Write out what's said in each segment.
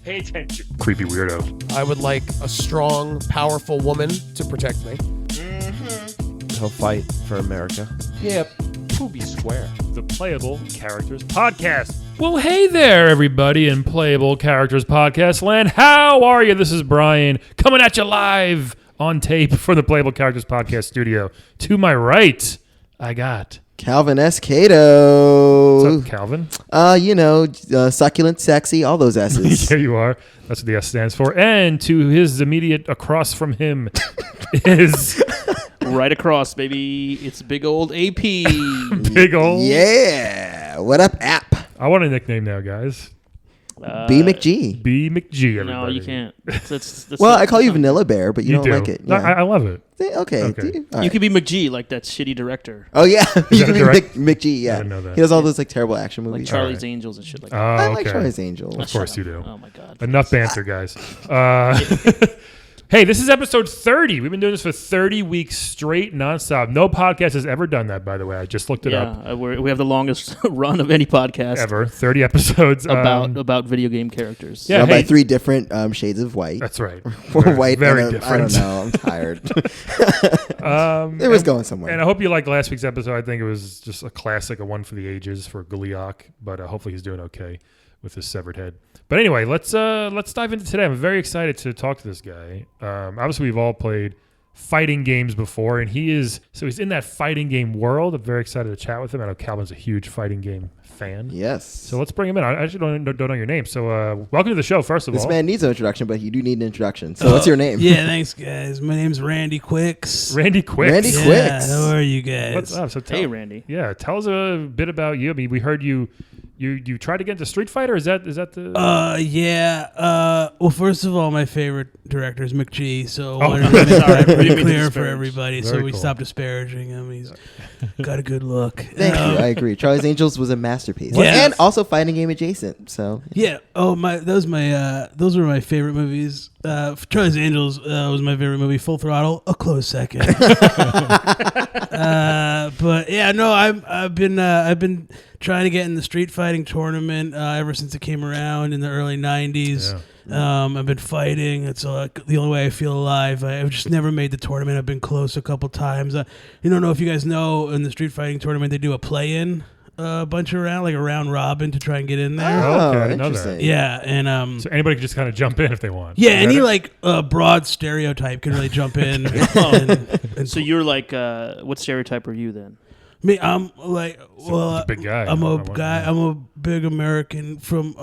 Pay attention, creepy weirdo. I would like a strong, powerful woman to protect me. He'll fight for America. Yeah, Poopy Square. The Playable Characters Podcast. Well, hey there, everybody in Playable Characters Podcast land. How are you? This is Brian coming at you live on tape from the Playable Characters Podcast studio. To my right, I got Calvin S. Cato. What's up, Calvin? Succulent, sexy, all those S's. There you are. That's what the S stands for. And to his immediate across from him is... Right across, baby. It's big old AP. Big old... Yeah. What up, app? I want a nickname now, guys. B McG. B McG, everybody. No, you can't. That's Well, I call you Vanilla Bear, but you don't do. like it. No, Yeah. I love it. Okay. Okay. All You right. could be McG, like that shitty director. Oh, yeah. You can be direct? McG, yeah. I didn't know that. He does all those like terrible action movies. Like Charlie's Angels and shit like that. I Oh, like okay. Charlie's Angels. Of course you do. Oh, my God. Enough banter, guys. Hey, this is episode 30. We've been doing this for 30 weeks straight, nonstop. No podcast has ever done that, by the way. I just looked it up. Yeah, we have the longest run of any podcast Ever. 30 episodes. about video game characters. Yeah. By hey. 3 different shades of white. That's right. Or white. Very and different. I don't know. I'm tired. It was going somewhere. And I hope you liked last week's episode. I think it was just a classic, a one for the ages for Goliath, but hopefully he's doing okay with his severed head. But anyway, let's dive into today. I'm very excited to talk to this guy. Obviously, we've all played fighting games before, and he's in that fighting game world. I'm very excited to chat with him. I know Calvin's a huge fighting game fan. Yes. So let's bring him in. I actually don't know your name. So welcome to the show, first of all. This man needs no introduction, but you do need an introduction. So what's your name? Yeah, thanks, guys. My name's Randy Quicks. Randy Quicks. Randy Yeah, Quicks. how are you guys? What's up? So Hey, Randy. Yeah, tell us a bit about you. I mean, we heard you tried to get into Street Fighter. Is that the? Well, first of all, my favorite director is McG, so Oh, I wanted to make sorry, I that didn't mean to clear for disparage. everybody. Very So we cool. stopped disparaging him. He's got a good look. Thank you. I agree. Charlie's Angels was a masterpiece. Yeah. And also fighting game adjacent. So Yeah. Oh my. Those were my favorite movies. Charlie's Angels was my favorite movie. Full Throttle, a close second. But yeah, no, I've been trying to get in the street fighting tournament ever since it came around in the early '90s. Yeah. I've been fighting. It's the only way I feel alive. I've just never made the tournament. I've been close a couple times. You don't know if you guys know, in the street fighting tournament they do a play-in bunch around, like a round robin to try and get in there. Oh, okay, I didn't know that. interesting. Yeah, and So anybody can just kind of jump in if they want. yeah, Is any that it? broad stereotype can really jump in. and So you're like, what stereotype are you then? me, I'm like, well, he's a big guy. I'm a guy. I'm a big American from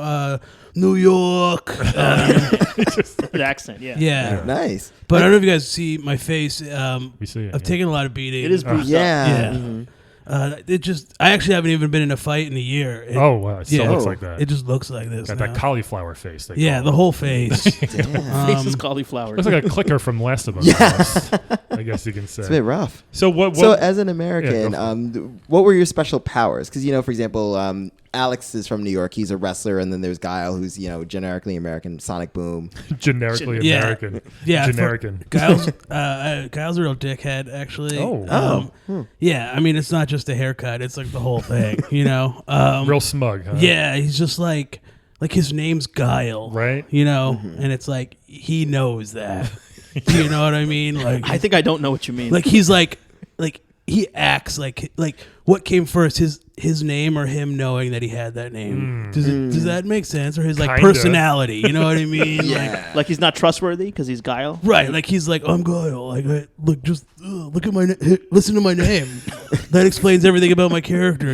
New York. The accent, yeah. Yeah, nice. but I don't know if you guys see my face. We see it. I've taken a lot of beating. It is bruised up. Yeah. Yeah. Mhm. I actually haven't even been in a fight in a year. Oh wow, it still yeah. looks like that. It just looks like this. Got now. that cauliflower face. They Yeah, call the it. whole face. Damn. Face is cauliflower. Looks like a clicker from Last of Us. Yeah. almost, I guess you can say. It's a bit rough. So what? So as an American, Yeah, go what were your special powers? Because, for example, Alex is from New York. He's a wrestler. And then there's Guile, who's, generically American. Sonic Boom. generically Yeah. American. Yeah, Generican. Kyle's a real dickhead, actually. Oh. Yeah, I mean, it's not just a haircut; it's like the whole thing, Real smug, huh? Yeah, he's just like his name's Guile, Right. And it's like he knows that. Do you know what I mean? Like, I think I don't know what you mean. like he's like he acts like what came first, his name or him knowing that he had that name? Does that make sense? Or his Kinda. personality? You know what I mean? Yeah. Like he's not trustworthy because he's Guile. Right, like he's like, I'm Guile. Like, look, just look at listen to my name. That explains everything about my character.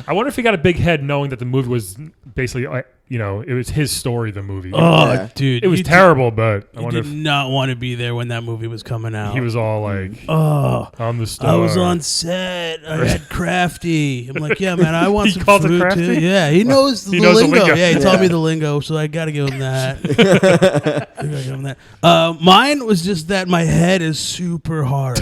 I wonder if he got a big head knowing that the movie was basically, it was his story. The movie. Oh, Yeah. dude, it was terrible, but I I wonder did if not want to be there when that movie was coming out. he was all like, Oh, "I'm the star." I was on set. I had Crafty. I'm like, yeah, man, I want He some calls it food Crafty? too. Yeah, he knows the knows the lingo. lingo. Yeah, he Yeah. taught me the lingo, so I got to give him that. I gotta give him that. Mine was just that my head is super hard.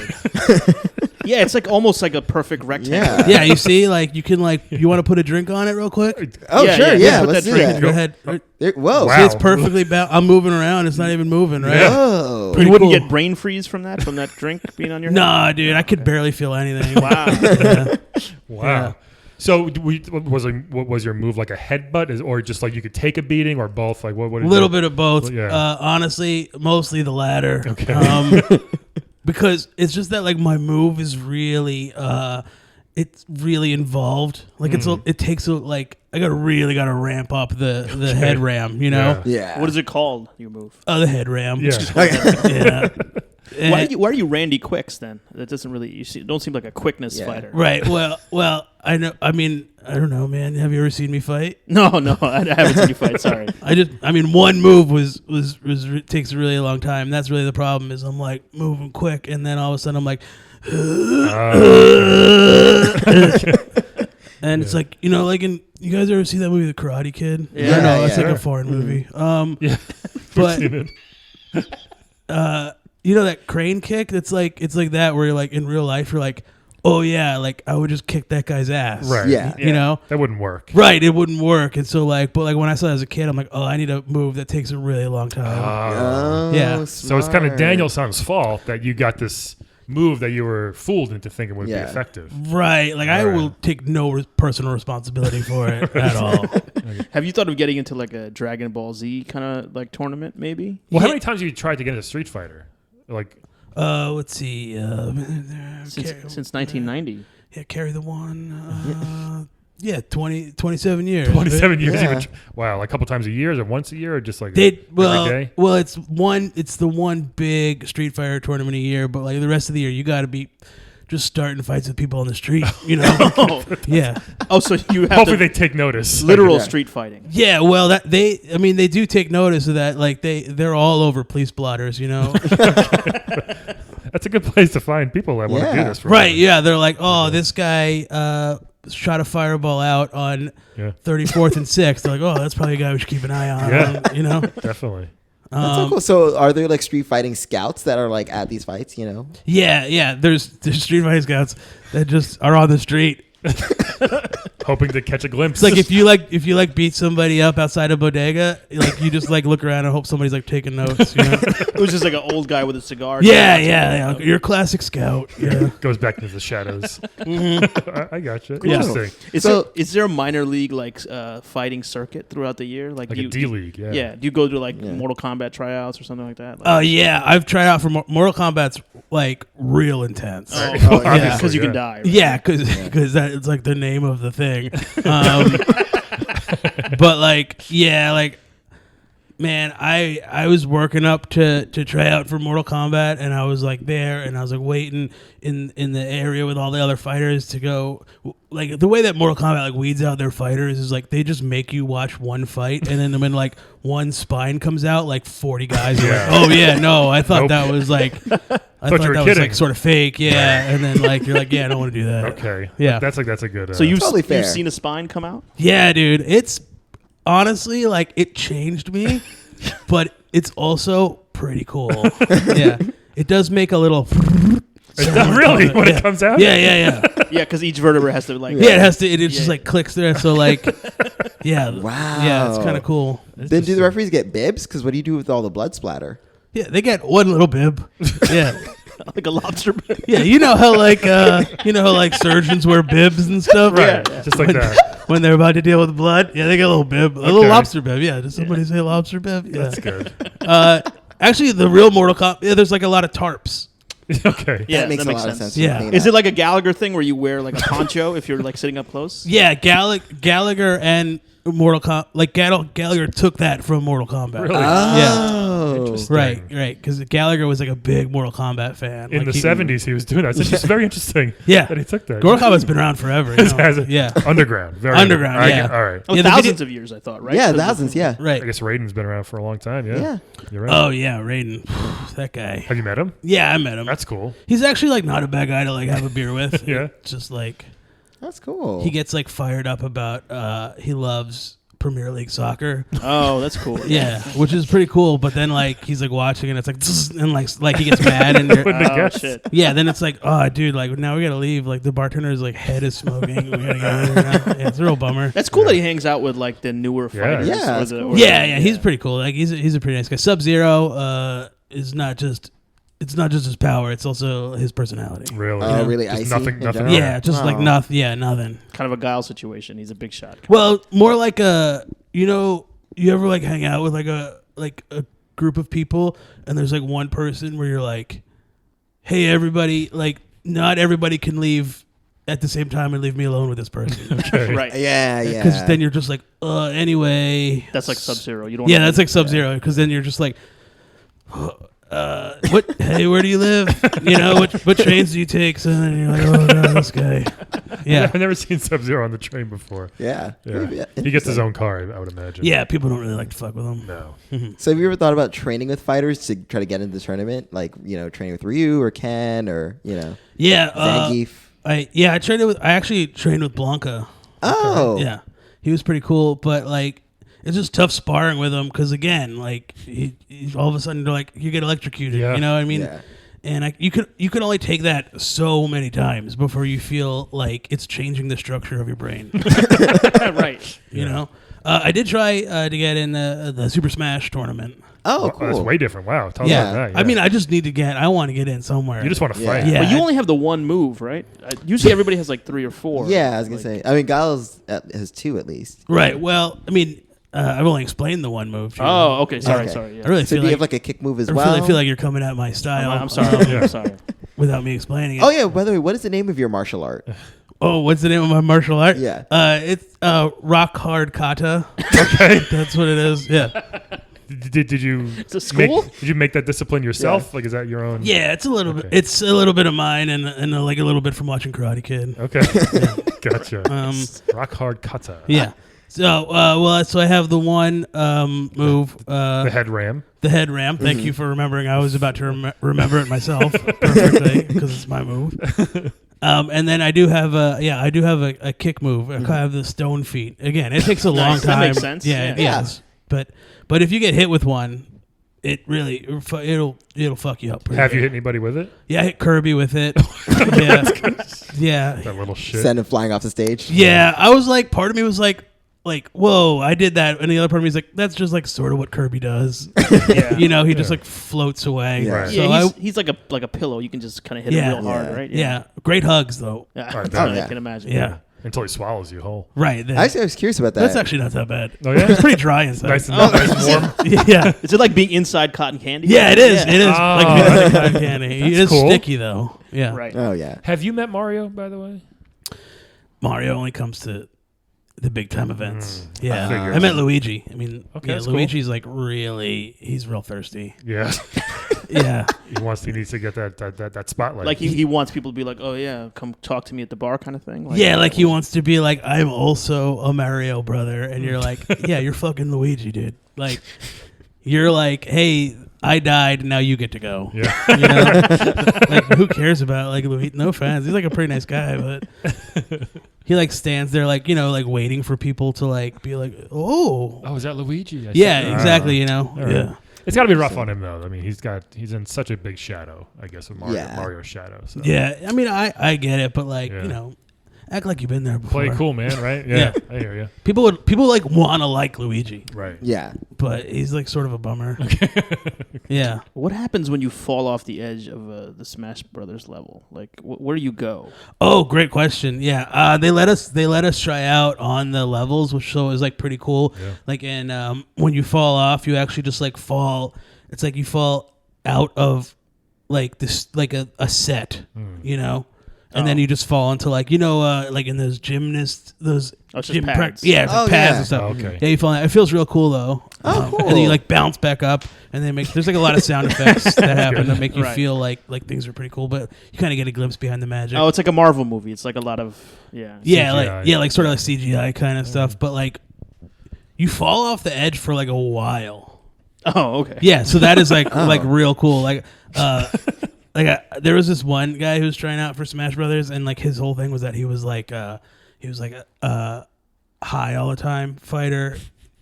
Yeah, it's like almost like a perfect rectangle. Yeah. Yeah, you see, like you can you want to put a drink on it real quick? Oh, Yeah, sure. yeah, Yeah. put Let's that do drink that. Go ahead. Whoa. Wow. See, it's perfectly balanced. I'm moving around. It's not even moving, right? Yeah. Oh. You wouldn't cool. get brain freeze from that drink being on your head? Nah, dude, I could barely feel anything. Wow. Yeah. Wow. Yeah. So what was your move, like a headbutt, or just like you could take a beating, or both? Like what? A little bit of both. Well, yeah. Honestly, mostly the latter. Okay. Because it's just that like my move is really it's really involved. Like it takes like I gotta ramp up the head ram, you know? Yeah. What is it called? Your move? The head ram. Yeah. Yeah. Why are you Randy Quicks then? That doesn't really don't seem like a quickness fighter. Right. Well, I know. I mean, I don't know, man. Have you ever seen me fight? No, I haven't seen you fight. Sorry. One move was takes a really long time. That's really the problem. Is I'm like moving quick, and then all of a sudden I'm like, and it's like like you guys ever see that movie The Karate Kid? Yeah. I know it's like Sure. a foreign movie. Yeah. But Seen it. that crane kick? It's like that where you're like in real life you're like, oh yeah, like I would just kick that guy's ass. Right. Yeah. You know? That wouldn't work. Right, it wouldn't work. And so but when I saw it as a kid, I'm like, oh, I need a move that takes a really long time. Oh, Yeah. So it's kind of smart. Danielson's fault that you got this move that you were fooled into thinking would be Yeah. effective. Right, like I Right. will take no personal responsibility for it at all. Have you thought of getting into like a Dragon Ball Z kind of like tournament maybe? Well, how Yeah. many times have you tried to get into Street Fighter? Like, Let's see. Since 1990. Yeah, carry the one. 27 years. 27 years. Yeah. Wow, like a couple times a year, or once a year, or just like They every day? well, it's the one big Street Fighter tournament a year, but like the rest of the year, you got to be just starting fights with people on the street. You know? Oh, Yeah. so you have Hopefully to, they take notice. literal Yeah. street fighting. Yeah, well, they do take notice of that. Like they're all over police blotters, you know. That's a good place to find people that want to do Yeah. this. For Right? a Yeah, they're like, oh, this guy shot a fireball out on Yeah, 34th and 6th. They're like, oh, that's probably a guy we should keep an eye on. Yeah. You know. definitely. That's so cool. So are there like street fighting scouts that are like at these fights, you know? Yeah. There's street fighting scouts that just are on the street. Hoping to catch a glimpse. It's like if you beat somebody up outside a bodega, like you just like look around and hope somebody's like taking notes. You know? It was just like an old guy with a cigar. yeah. You're a classic scout. Yeah. goes back into the shadows. I gotcha. Yeah. Interesting. Is there a minor league like fighting circuit throughout the year? Like a D League. Yeah. Yeah. Do you go to like Mortal Kombat tryouts or something like that? Yeah. I've tried out for Mortal Kombat's like real intense. Oh, Obviously, because you can yeah. die. Right? Yeah, because that it's like the name of the thing. But man, I was working up to try out for Mortal Kombat, and I was like there, and I was like waiting in the area with all the other fighters to go. Like the way that Mortal Kombat like weeds out their fighters is like they just make you watch one fight, and then when like one spine comes out, like 40 guys are like, oh yeah, no, I thought that was like. I thought you were that was kidding. like sort of fake, yeah. And then like you're like, yeah, I don't want to do that. Okay. Yeah. That's a good. So you've Totally fair. seen a spine come out? Yeah, dude. It's honestly like it changed me, but it's also pretty cool. Yeah. It does make a little really when it comes out. Yeah. Yeah, because each vertebra has to like. Yeah, it has to it just Yeah. like clicks there. So like yeah. Wow. Yeah, it's kinda cool. Then do the referees get bibs? Because what do you do with all the blood splatter? Yeah, they get one little bib. Yeah. like a lobster. Yeah, you know how like surgeons wear bibs and stuff? Right. Just like that. When they're about to deal with blood. Yeah, they get a little bib. A little lobster bib. Yeah. Did somebody say lobster bib? Yeah. That's good. Actually the real Mortal Kombat, there's like a lot of tarps. Okay. Yeah, that makes a lot of sense. to Yeah. me, Is that. it like a Gallagher thing where you wear like a poncho if you're like sitting up close? Yeah, Gallagher and Mortal Kombat. Like Gallagher took that from Mortal Kombat. Really? Oh. Interesting. Right. Because Gallagher was like a big Mortal Kombat fan. In Like, the he- 70s, he was doing that. It's just very interesting. Yeah. That he took that. Mortal Kombat's been around forever. You know? Has it? Yeah. Underground. Very Underground, I yeah. get- all right. Oh, Yeah, the thousands video- of years, I thought, right? Yeah, 'Cause thousands, yeah. Right. I guess Raiden's been around for a long time. Yeah. Yeah. You're right. Oh yeah, Raiden. That guy. Have you met him? Yeah, I met him. That's cool. He's actually like not a bad guy to like have a beer with. Yeah. Just like That's cool. he gets like fired up about he loves Premier League soccer. Oh, that's cool. Yeah, which is pretty cool. But then like he's like watching and it's like and like he gets mad and you're, Wouldn't have Oh, guessed. shit. yeah. Then it's like oh dude, like now we gotta leave. Like the bartender's like head is smoking. We gotta get out of here now. Yeah, it's a real bummer. That's cool that he hangs out with like the newer Yeah. fighters. Yeah, or that's the- cool. or Yeah, the- he's pretty cool. Like he's a pretty nice guy. Sub-Zero is not just it's not just his power; it's also his personality. Really? Oh, really? Just Icy nothing. in Nothing. general? Yeah, just like Oh. nothing. Yeah, nothing. Kind of a Guile situation. He's a big shot. Well, more like a you ever like hang out with like a group of people, and there's like one person where you're like, hey, everybody, like not everybody can leave at the same time and leave me alone with this person. Okay. Right. Yeah, yeah. Because then you're just like, anyway. That's like Sub-Zero. You don't. Yeah, wanna that's be- like Sub-Zero. Because then you're just like, what? Hey, where do you live? What trains do you take? So then you're like, oh god, this guy. Yeah, I've never seen Sub-Zero on the train before. Yeah. Yeah. He gets his own car, I would imagine. yeah. People don't really like to fuck with him. No. So have you ever thought about training with fighters to try to get into the tournament? Like, training with Ryu or Ken or, Yeah, Zangief? I actually trained with Blanca. Oh. Yeah, he was pretty cool, but like it's just tough sparring with him because again, like he all of a sudden like you get electrocuted. Yeah. You know what I mean? Yeah. And you could only take that so many times before you feel like it's changing the structure of your brain. Right. You know, I did try to get in the Super Smash tournament. Oh, That's cool. way different. Wow. Tell us Yeah. about that. I mean, I just need to I want to get in somewhere. you just want to Yeah. fight. Yeah. But you only have the one move, right? Usually everybody has like 3 or 4. Yeah, I was going to Like- say. I mean, Giles has 2 at least. Right. Well, I mean, I've only explained the one move. To you. Oh, okay. Sorry. Okay. Sorry. Yeah. I really So feel do you like have like a kick move as I well? feel like you're coming at my style. I'm sorry. Yeah. I'm sorry. Without me explaining it. Oh, yeah. By the way, what is the name of your martial art? Oh, what's the name of my martial art? Yeah. It's rock hard kata. Okay. That's what it is. Yeah. Did you It's a school? did you make that discipline yourself? Like, is that your own? Yeah, it's a little bit. Okay. It's a little bit of mine, and like a little bit from watching Karate Kid. Okay. Gotcha. Rock hard kata. Yeah. So, so I have the one move, The head ram. the head ram. Thank you for remembering. I was about to remember it myself perfectly because it's my move. And then I do have a kick move. I have the stone feet. Again, it takes a long Nice. time. That makes sense. Yeah, Yeah. it does. But if you get hit with one, it really it'll fuck you up. pretty Have you good. hit anybody with it? Yeah, I hit Kirby with it. yeah. That little shit. Send him flying off the stage? Yeah, I was like, part of me was like, whoa, I did that, and the other part of me is like, that's just like sort of what Kirby does. Yeah. He just like floats away. Yeah. Right. So Yeah, I, he's like a pillow. You can just kind of hit Yeah. him real hard, Yeah. right? yeah, great hugs though. Yeah. All right, I yeah. can imagine. Yeah, Until he swallows you whole. right. Then. Actually, I was curious about that. That's actually not that bad. Oh, yeah? It's pretty dry inside. Nice and, nice and warm. yeah, Is it like being inside cotton candy? yeah, it is. Yeah. It is Oh. like being in cotton candy. It is cool. sticky though. Yeah, Right. Oh, yeah. Have you met Mario, by the way? Mario only comes to the big time events. I Yeah, figured. I met Luigi. I mean, Okay, yeah, that's cool. Luigi's like he's real thirsty. Yeah. Yeah. He needs to get that spotlight. Like he wants people to be like, oh yeah, come talk to me at the bar, kind of thing. Like, Yeah, like he wants to be like, I'm also a Mario brother, and you're like, yeah, you're fucking Luigi, dude. Like, you're like, hey, I died, now you get to go. Yeah. You know, like who cares about like Luigi? No offense, he's like a pretty nice guy, but he like stands there like like waiting for people to like be like, oh, Oh, is that Luigi? I yeah, see. exactly. You know, All right. yeah. It's got to be rough on him though. I mean, he's in such a big shadow, I guess, with Yeah. Mario's shadow. So. Yeah, I mean, I get it, but like, Yeah. act like you've been there before. Play cool, man. Right? Yeah. Yeah. I hear you. People like want to like Luigi, Right. Yeah. but he's like sort of a bummer. Yeah. What happens when you fall off the edge of the Smash Brothers level? Like, where do you go? Oh, great question. Yeah, they let us try out on the levels, which so is like pretty cool. Yeah. Like, and when you fall off, you actually just like fall. It's like you fall out of like this like a set, and then you just fall into like like in those gymnasts those Oh, it's just gym pads. yeah, it's like Oh, pads yeah. and stuff. Oh, okay. Yeah, you fall. It feels real cool though. Oh, cool. And then you like bounce back up, and then there's like a lot of sound effects that happen that make you Right. feel like things are pretty cool, but you kind of get a glimpse behind the magic. Oh, it's like a Marvel movie. It's like a lot of Yeah, CGI. like sort of like CGI kind of stuff, but like you fall off the edge for like a while. Oh, okay. Yeah, so that is like Oh. like real cool. Like there was this one guy who was trying out for Smash Brothers, and like his whole thing was that he was like a high all the time fighter.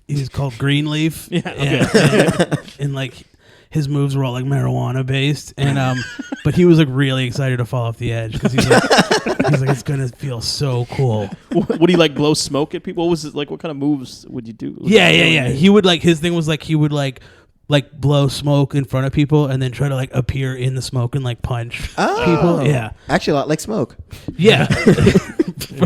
He was called Greenleaf. Yeah, okay. And like his moves were all like marijuana based, and but he was like really excited to fall off the edge because he's like it's gonna feel so cool. Would he like blow smoke at people? What was it like? What kind of moves would you do? Yeah. He would like his thing was like he would like like blow smoke in front of people and then try to like appear in the smoke and like punch people. Yeah. Actually, a lot like smoke. Yeah.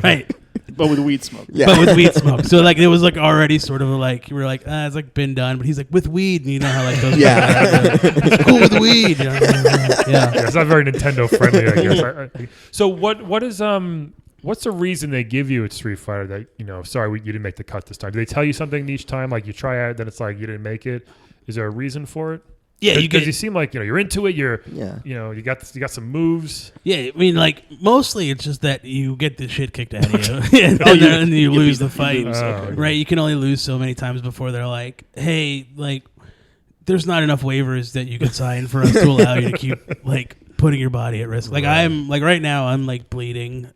Right. But with weed smoke. Yeah. But with weed smoke. So like it was like already sort of like you were like, it's like been done. But he's like with weed, and you know how like those it's cool with weed. You know? Yeah, it's not very Nintendo friendly, I guess. So what is what's the reason they give you at Street Fighter that sorry you didn't make the cut this time? Do they tell you something each time, like you try out, then it's like you didn't make it? Is there a reason for it? Yeah, because you seem like you're into it. You got some moves. Yeah, I mean, like mostly it's just that you get the shit kicked out of you, and you lose the fight. Right? You can only lose so many times before they're like, "Hey, like, there's not enough waivers that you can sign for us to allow you to keep like putting your body at risk." Like I'm like right now, I'm like bleeding.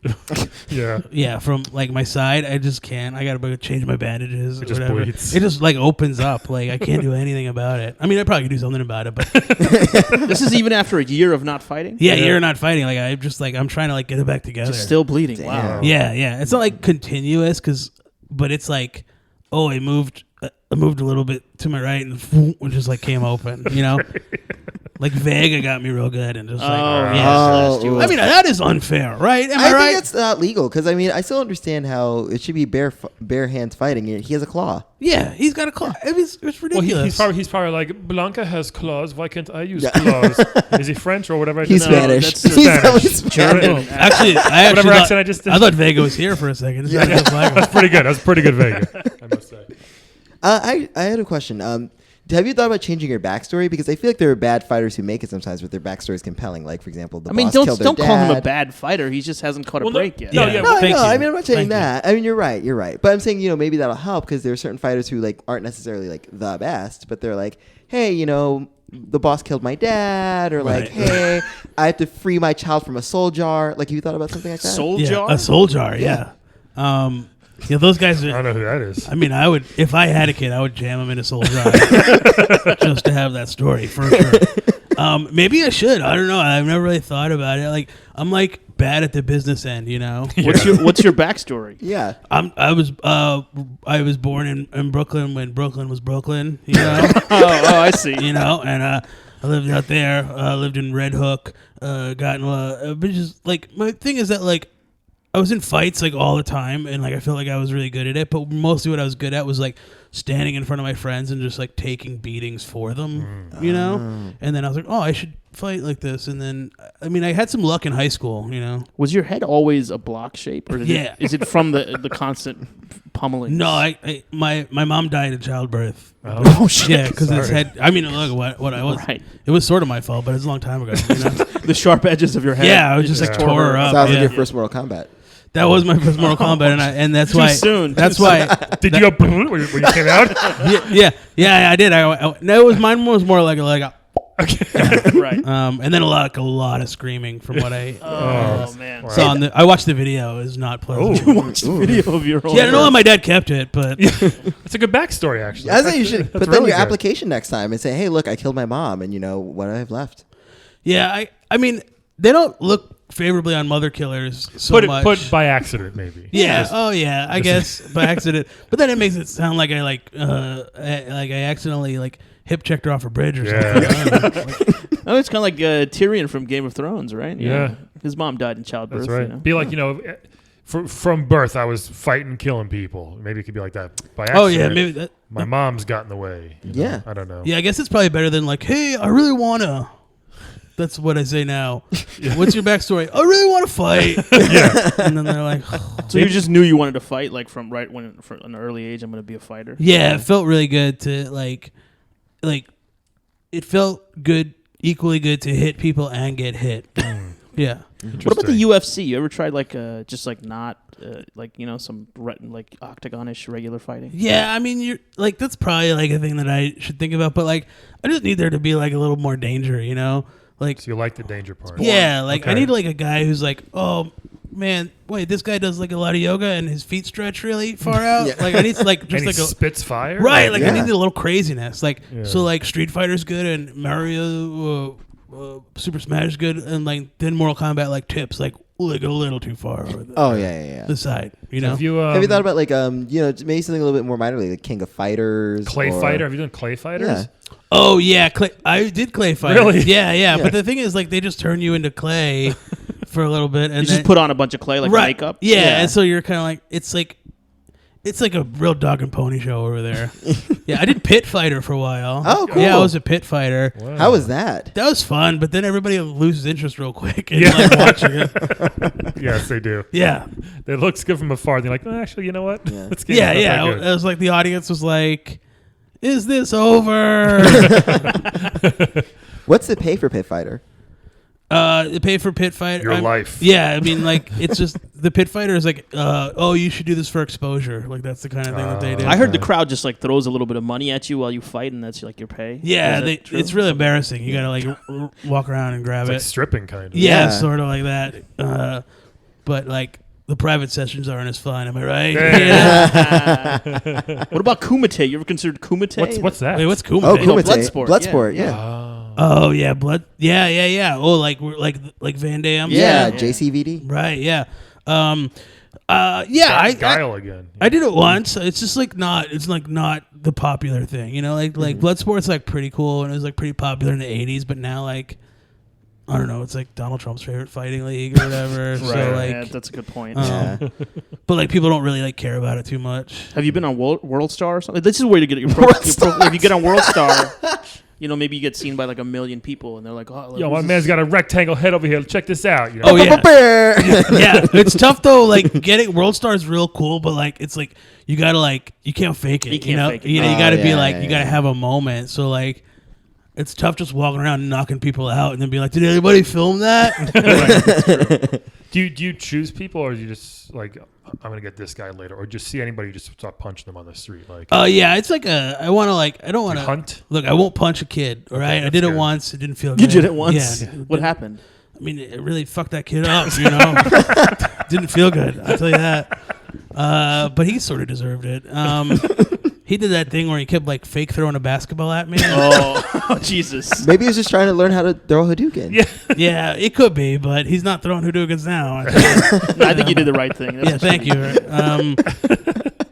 Yeah, from like my side. I just can't. I gotta change my bandages. It just bleeds. It just like opens up. Like I can't do anything about it. I mean, I probably could do something about it, but this is even after a year of not fighting. Yeah, you're not fighting. Like I'm just like I'm trying to like get it back together. Just still bleeding. Damn. Wow. Yeah. It's not like continuous, but it's like, I moved a little bit to my right and it just like came open. Like Vega got me real good and just like I mean that is unfair, right? Am I right? think it's not legal because I mean I still understand how it should be bare hands fighting. He has a claw. Yeah, he's got a claw. It's ridiculous. Well, he's probably like Blanca has claws. Why can't I use claws? Is he French or whatever? He's Spanish. That's He's German. Actually, whatever accent I just did. I thought Vega was here for a second. That's pretty good. That's pretty good Vega, I must say. I had a question. Have you thought about changing your backstory? Because I feel like there are bad fighters who make it sometimes, but their backstory is compelling. Like, for example, the boss killed their don't call him a dad. bad fighter. He just hasn't caught a break yet. No, I mean, I'm not saying that. I mean, you're right. But I'm saying, maybe that'll help because there are certain fighters who like aren't necessarily like the best, but they're like, hey, the boss killed my dad, or like, hey, I have to free my child from a soul jar. Like, have you thought about something like that? Soul jar? A soul jar, yeah. Yeah, those guys are. I don't know who that is. I mean, I would if I had a kid, I would jam him in a soul jar just to have that story for sure. Maybe I should. I don't know. I've never really thought about it. Like I'm like bad at the business end, What's your backstory? Yeah, I was born in Brooklyn when Brooklyn was Brooklyn. Oh, I see. And I lived out there. Lived in Red Hook. But just like my thing is that like. I was in fights like all the time, and like I felt like I was really good at it. But mostly, what I was good at was like standing in front of my friends and just like taking beatings for them, And then I was like, I should fight like this. And then, I mean, I had some luck in high school, Was your head always a block shape, or is it from the constant pummeling? No, my mom died in childbirth. Oh shit! Yeah, because his head. I mean, look what I was. Right. It was sort of my fault, but it's a long time ago. The sharp edges of your head. Yeah, I was just like tore her up. Sounds like your first Mortal Kombat. That was my first Mortal Kombat, and that's Too why. soon. That's why. Did you go boom when you came out? Yeah, I did. Mine was more like a Okay. Right. And then a lot of screaming from what I man. saw on I watched the video. It was not pleasant. You watched the video of your own. Yeah, I don't know how my dad kept it, but It's a good backstory, actually. I think you should put that in really your good. application next time and say, hey, look, I killed my mom, and what I have left. yeah, I mean they don't look favorably on mother killers so much. Put by accident, maybe. Yeah. I guess by accident. But then it makes it sound like I accidentally like hip checked her off a bridge or something. Oh, it's kind of like Tyrion from Game of Thrones, right? Yeah. His mom died in childbirth. That's right. Be like, from birth, I was fighting, killing people. Maybe it could be like that by accident. Oh yeah, maybe that. My mom's got in the way. Yeah. I don't know. Yeah, I guess it's probably better than like, hey, I really wanna. That's what I say now. What's your backstory? I really want to fight. Yeah. And then they're like, So you just knew you wanted to fight, like from an early age. I'm going to be a fighter. yeah, it felt really good to like, it felt good, equally good to hit people and get hit. Yeah. What about the UFC? You ever tried just like not some like octagonish regular fighting? Yeah, I mean, you're like that's probably like a thing that I should think about, but like I just need there to be like a little more danger, Like, so you like the danger part? Yeah, like okay. I need like a guy who's like, oh man, wait, this guy does like a lot of yoga and his feet stretch really far out. Yeah. Like I need like just and he like a spits fire, right. Like I Yeah. need a little craziness. Like so, Yeah. like Street Fighter's good and Mario, Super Smash is good, and like then Mortal Kombat like tips like a little too far over the, Oh yeah. the side. Have you Have you thought about like maybe something a little bit more minor, like King of Fighters, Clay or- Fighter? Have you done Clay Fighters? Yeah. Oh yeah, clay. I did clay fight. Really? Yeah. But the thing is, like, they just turn you into clay for a little bit, and You then, just put on a bunch of clay like right. makeup. Yeah, and so you're kind of like it's like a real dog and pony show over there. Yeah, I did pit fighter for a while. Oh, cool. Yeah, I was a pit fighter. Wow. How was that? That was fun, but then everybody loses interest real quick in Yeah. like watching it. Yes, they do. Yeah, It looks good from afar. They're like, well, actually, you know what? Yeah. This game's yeah. not that good. It was like the audience was like, "Is this over?" What's the pay for Pit Fighter? They pay for pit fighter. Your life. Yeah, I mean, like it's just the pit fighter is like, oh, you should do this for exposure. Like that's the kind of thing that they do. I heard the crowd just like throws a little bit of money at you while you fight, and that's like your pay. Yeah, Is that true? it's really embarrassing. You gotta like walk around and grab It's like it. stripping kind of. Yeah, Yeah. sort of like that. But like the private sessions aren't as fun. Am I right? Yeah. What about kumite? You ever considered kumite? What's that? Wait, what's Kumite? Oh, No, Kumite. Bloodsport, Bloodsport, yeah. yeah. Oh yeah, blood. Yeah. Oh, like Van Damme. Yeah, Yeah. JCVD. Right. Yeah. Yeah. Guile again. I did it once. It's just like not. It's like not the popular thing, you know. Like Bloodsport's like pretty cool and it was like pretty popular in the '80s, but now like I don't know. It's like Donald Trump's favorite fighting league or whatever. So Right. like, Yeah, that's a good point. Yeah. but like people don't really like care about it too much. Have you been on World Star or something? This is a way to get your pro. If you get on World Star, you know, maybe you get seen by like 1 million people, and they're like, "Oh, Yo, my who's man's this?" got a rectangle head over here. Check this out. You know? Oh yeah, yeah. yeah. It's tough though. Like getting World Star is real cool, but like it's like you gotta like you can't fake it. You can't know? fake it. You know, you Oh, gotta be yeah, like yeah, you gotta yeah. have a moment. So like. It's tough just walking around and knocking people out and then be like, did anybody film that? Do you choose people, or do you just like, I'm gonna get this guy later, or just see anybody, just start punching them on the street? Like, Yeah, it's like I want to like, I don't want you to hunt. look. I won't punch a kid. All right, I that's did it good. once. It didn't feel good. You did it once. Yeah. What happened? I mean, it really fucked that kid up. You know, didn't feel good. I'll tell you that. But he sort of deserved it. He did that thing where he kept like fake throwing a basketball at me. Oh, Jesus! Maybe he was just trying to learn how to throw Hadouken. Yeah. Yeah, it could be, but he's not throwing Hadoukens now. I think you did the right thing. That's Yeah, what thank should you.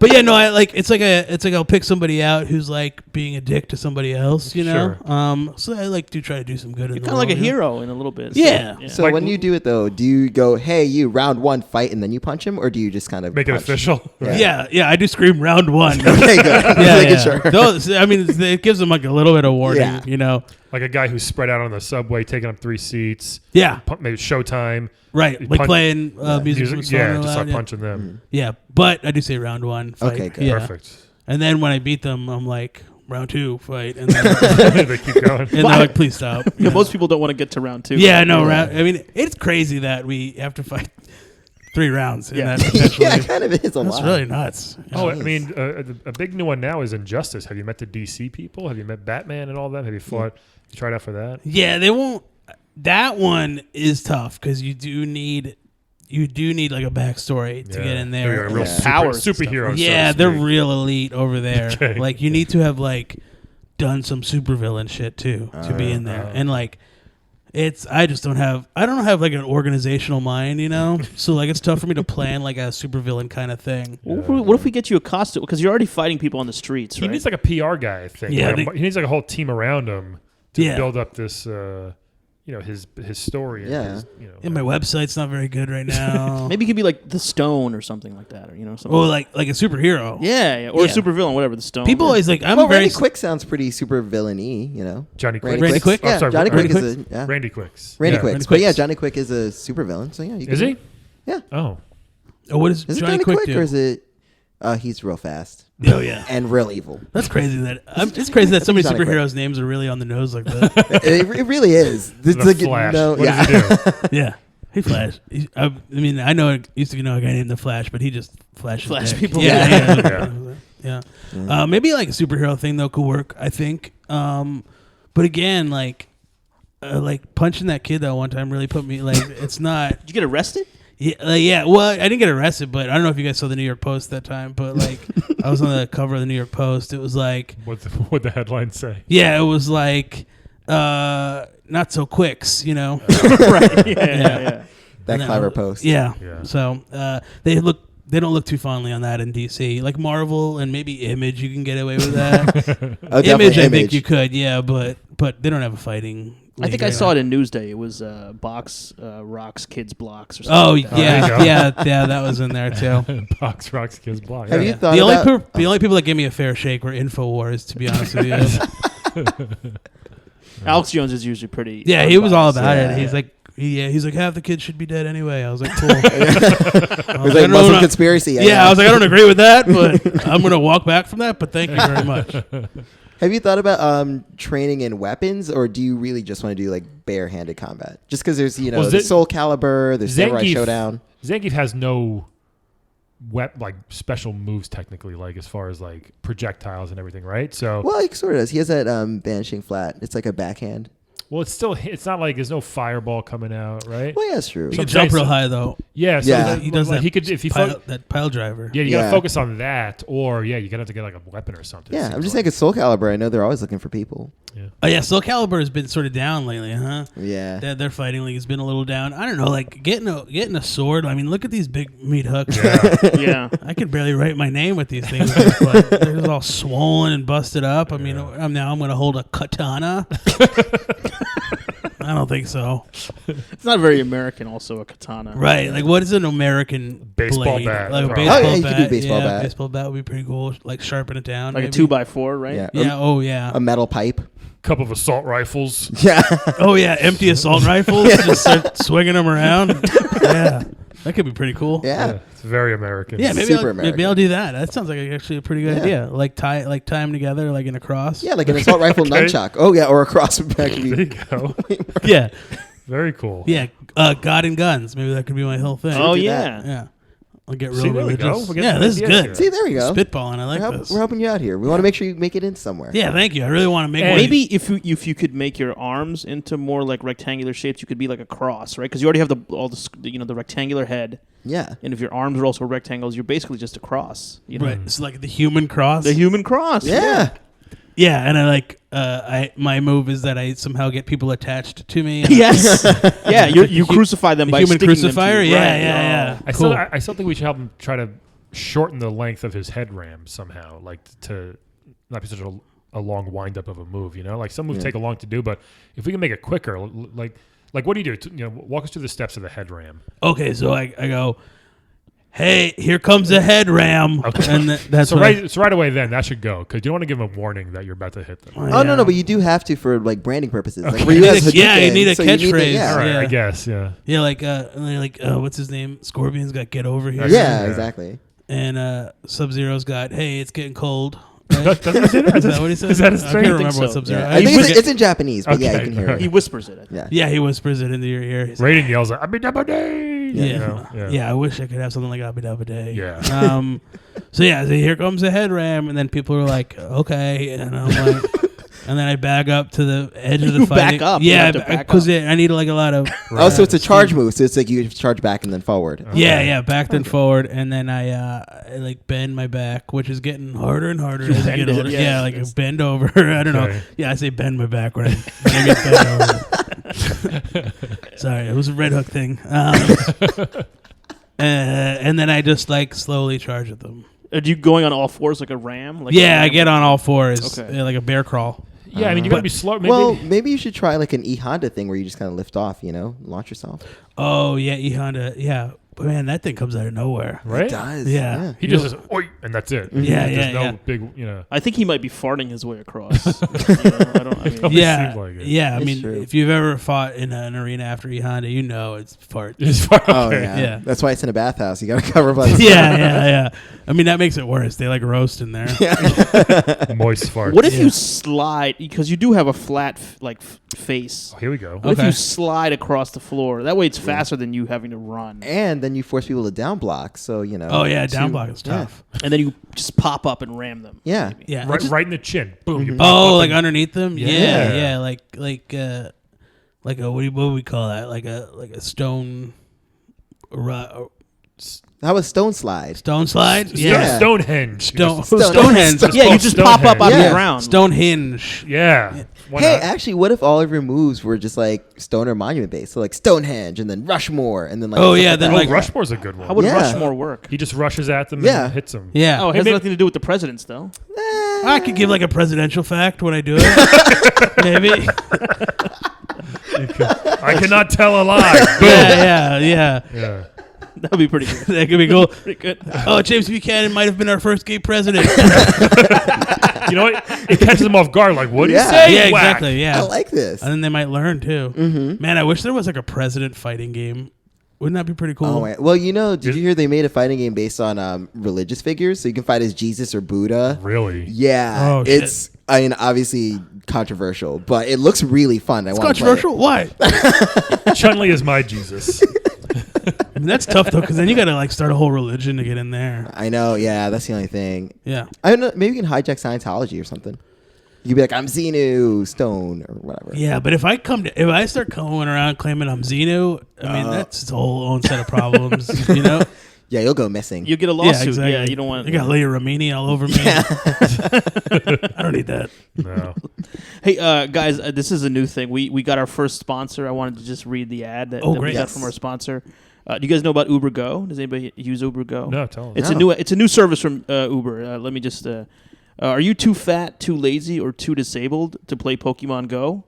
But yeah, no, I like it's like I'll pick somebody out who's like being a dick to somebody else, you know. So I like do try to do some good. be. in You're the kind of like a world, you know? hero in a little bit. Yeah. So Like- when you do it though, do you go, "Hey, you, round one, fight," and then you punch him, or do you just kind of Make it punch? official. Yeah, I do scream round one. Okay, good. Just making sure. Those, I mean, it gives them like a little bit of warning, Yeah. you know. Like a guy who's spread out on the subway, taking up 3 seats. Yeah, Maybe Showtime. right. You Like punch- playing music. from a song yeah, real just loud, start yeah. punching them. Yeah, but I do say round one. Fight. Okay, good. Yeah. Perfect. And then when I beat them, I'm like round two fight, and then They keep going. and they're like, please stop. Yeah, most people don't want to get to round 2. Yeah, no, Yeah. I mean, it's crazy that we have to fight 3 rounds. In Yeah. that potentially. Yeah, it kind of is a That's lot. really nuts. Oh, I Jeez. mean, a big new one now is Injustice. Have you met the DC people? Have you met Batman and all that? Have you fought? You tried out for that? Yeah, they won't. That one is tough because you do need like a backstory to get in They're there. a real Yeah. Powers and superhero. stuff. Yeah, so to they're speak. real elite over there. Okay. Like you need to have like done some supervillain shit too to be in there, and like. I don't have like an organizational mind, you know? So like it's tough for me to plan like a supervillain kind of thing. What if we get you a costume? Because you're already fighting people on the streets, He right? needs like a PR guy, I think. Yeah, Like he needs like a whole team around him to Yeah. build up this, his story. And Yeah. his, And my website's not very good right now. Maybe it could be like the Stone or something like that, or something. Well, like a superhero. yeah, or a Yeah. supervillain, whatever. The Stone. People always like I'm Well, very Randy Quick sounds pretty super villainy, you know. Johnny Quick. Randy Quick? Oh, Yeah, sorry, Johnny Randy Quick is a yeah. Randy Quicks. Randy Yeah. Quick. Randy But yeah, Quicks. Johnny Quick is a supervillain, so yeah. You Is can- he? Yeah. Oh. Oh, what does Is it Johnny, Johnny Quick, Quick do? or is it? He's real fast Oh yeah, and real evil. that's crazy. It's crazy that so many Johnny Quick. superheroes' names are really on the nose like that. it really is. It's The like, Flash. no, What yeah. does he do? Yeah, he Flash. I mean, I used to know a guy named the Flash, but he just flashes Flash dick. people. Yeah. Maybe like a superhero thing though could work. I think. But again, like punching that kid that one time really put me like it's not. Did you get arrested? Yeah. Well, I didn't get arrested, but I don't know if you guys saw the New York Post that time. But like, I was on the cover of the New York Post. It was like, What'd the headline say? yeah, it was like, not so quicks, you know. Right. Yeah. That And clever post. Yeah. Yeah. So they look they don't look too fondly on that in DC. Like Marvel and maybe Image, you can get away with that. Oh, Image, definitely I think you could, yeah, but they don't have a fighting. I think I saw it in Newsday. It was Box Rocks Kids Blocks or something. Oh like that. yeah, that was in there too. Box Rocks Kids Block. Have Yeah. you thought The only about? the only people that gave me a fair shake were Infowars, to be honest with you. Alex Jones is usually pretty. Yeah, he was all unbiased. about Yeah. it. He's like half the kids should be dead anyway. I was like, cool. It was like Muslim conspiracy. Yeah, I was like, I don't agree with that, but I'm gonna walk back from that. But thank you very much. Have you thought about training in weapons, or do you really just want to do like barehanded combat? Just because there's Well, the Soul Calibur, there's Samurai Showdown. Zangief has no like special moves technically, like as far as like projectiles and everything, right? So Well, he sort of does. He has that vanishing flat. It's like a backhand. well, it's not like there's no fireball coming out, right? Well, yeah, that's true. He So can I'm jump saying- real high though. Yeah, so Yeah. He does like that. he could if he that pile driver. yeah, you Yeah. gotta focus on that, or you're gonna have to get like a weapon or something. Yeah, it I'm just seems thinking Soul Calibur. I know they're always looking for people. like. Oh yeah, Soul Calibur has been sort of down lately, huh? Yeah. Their fighting league has been a little down. I don't know, like getting a sword. I mean, look at these big meat hooks. Yeah. Yeah. I could barely write my name with these things. They're just all swollen and busted up. I mean, I'm going to hold a katana. I don't think so. It's not very American. Also, a katana. Right? Like, what is an American Baseball blade? bat, Like a probably. baseball Oh, yeah, you bat. could do baseball yeah, bat. Baseball bat would be pretty cool. Like sharpen it down. Like maybe. a 2x4, right? Yeah. Yeah. Oh yeah. A metal pipe. Couple of assault rifles. Yeah. Oh yeah. Empty assault rifles. Just start swinging them around. Yeah. That could be pretty cool. Yeah. It's very American. Yeah, maybe Super maybe I'll do that. That sounds like actually a pretty good Yeah. idea. Like tie them together like in a cross. Yeah, like an assault rifle Okay. nunchuck. Oh yeah, or a cross would There actually you be. go. Yeah. Very cool. Yeah. God and guns. Maybe that could be my whole thing. Oh do yeah. that. Yeah. I'll get real See, there we go. religious. We're getting Yeah, some this is ideas good. here. See, there we go. Spitballing. I like this. We're helping you out here. We want to make sure you make it in somewhere. Yeah, thank you. I really want to make And one. Maybe if you could make your arms into more like rectangular shapes, you could be like a cross, right? Because you already have the rectangular head, Yeah. and if your arms are also rectangles, you're basically just a cross. You know? Right. It's like the human cross. The human cross. Yeah. Yeah, and I like my move is that I somehow get people attached to me. Yes. Yeah. You crucify them The by human sticking them to crucifier? you. Yeah, Right. yeah. I Cool. still think we should help him try to shorten the length of his head ram somehow, like to not be such a long wind up of a move. You know, like some moves Yeah. take a long to do, but if we can make it quicker, like what do you do? Walk us through the steps of the head ram. Okay, so I go, hey, here comes a head ram. Okay. And that's So what right away then that should go because you don't want to give him a warning that you're about to hit them. Oh no, but you do have to for like branding purposes. Like Okay. where you have Yeah, you Hadouken, need a so you to- catchphrase. yeah. All right, Yeah. I guess, yeah. Yeah, like what's his name? Scorpion's got get over here. Yeah, Yeah. exactly. And Sub-Zero's got, hey, it's getting cold. Doesn't he say that? Is that what he said? Is that his I thing? can't I think remember what so. Sub-Zero. Yeah. I think it's in Japanese, but yeah, Okay, you can hear alright. it. He whispers it. Yeah. Yeah, he whispers it into your ear. He's like, Raiden yells at Abidabade. yeah. You know? Yeah, I wish I could have something like Abba Day. Yeah. So here comes a head ram, and then people are like, okay, and I'm like, and then I back up to the edge of the You fight. back up. You Yeah, have to back because up. I need like a lot of. Oh, so it's a charge move. So it's like you charge back and then forward. Yeah, back then forward, and then I like bend my back, which is getting harder and harder as I get Bend it, older. yes, Yeah, like yes. bend over. I don't know. Okay. Yeah, I say bend my back when I get bent over. Sorry, it was a Red Hook thing. And then I just like slowly charge at them. Are you going on all fours like a ram? Like Yeah, a I ram? get on all fours, Okay. like a bear crawl. Yeah, I mean, you But- got to be slow. Maybe, Well, maybe you should try like an E Honda thing where you just kind of lift off, launch yourself. Oh yeah, E Honda. Yeah, but man, that thing comes out of nowhere. right? It does. Yeah. He just says, oi, and that's it. Yeah, There's yeah, no yeah. big, I think he might be farting his way across. I mean, Always Yeah, seemed like it. yeah. I It's mean, true. if you've ever fought in an arena after E Honda, you know it's fart. It's far Oh okay. yeah. Yeah. That's why it's in a bathhouse. You got to cover by the Yeah. I mean, that makes it worse. They like roast in there. Moist fart. what if Yeah. you slide? Because you do have a flat face. Oh, here we go. What if Okay. you slide across the floor? That way, it's faster than you having to run. And then you force people to down block. So Oh yeah, down two- block is tough. And then you just pop up and ram them. Yeah. maybe. Yeah. Right in the chin. Boom. You pop Oh, up like and- underneath them? Yeah. Yeah. Like a what do we call that? Like a stone How was Stone Slide? Stone slide. Yeah. Stonehenge. Stonehenge. Yeah, you just pop up out of Yeah. the ground. Stonehenge. Yeah. Why Hey, not? actually, what if all of your moves were just like stoner monument based? So like Stonehenge and then Rushmore and then like. Oh, stuff yeah, like then, that. like- Rushmore's a good one. How would Yeah. Rushmore work? He just rushes at them Yeah. and hits them. Yeah. Oh, it has Maybe- nothing to do with the presidents, though. I could give like a presidential fact when I do it. Maybe. I cannot tell a lie. Yeah. Yeah. That would be pretty good. That could be cool. Pretty good. Oh, James Buchanan might have been our first gay president. You know what? It catches them off guard. Like, what do you Yeah. say? Yeah, Whack. exactly. Yeah. I like this. And then they might learn too. Mm-hmm. Man, I wish there was like a president fighting game. Wouldn't that be pretty cool? Oh my. Well, did you hear they made a fighting game based on religious figures? So you can fight as Jesus or Buddha. Really? Yeah. Oh, shit. It's, I mean, obviously controversial, but it looks really fun. It's controversial. Why? Chun-Li is my Jesus. I mean, that's tough though, because then you got to like start a whole religion to get in there. I know. Yeah, that's the only thing. Yeah. I don't know. Maybe you can hijack Scientology or something. You could be like, I'm Xenu Stone or whatever. Yeah, but if I start going around claiming I'm Xenu, I mean that's its whole own set of problems, you know? Yeah, you'll go missing. You get a Yeah, lawsuit. exactly. Yeah, you don't want. You got Leah Ramini all over me. I don't need that. No. Hey, guys, this is a new thing. We got our first sponsor. I wanted to just read the ad that we great. got Yes. from our sponsor. Do you guys know about Uber Go? Does anybody use Uber Go? No, tell them. It's No. it's a new service from Uber. Let me just. Are you too fat, too lazy, or too disabled to play Pokemon Go?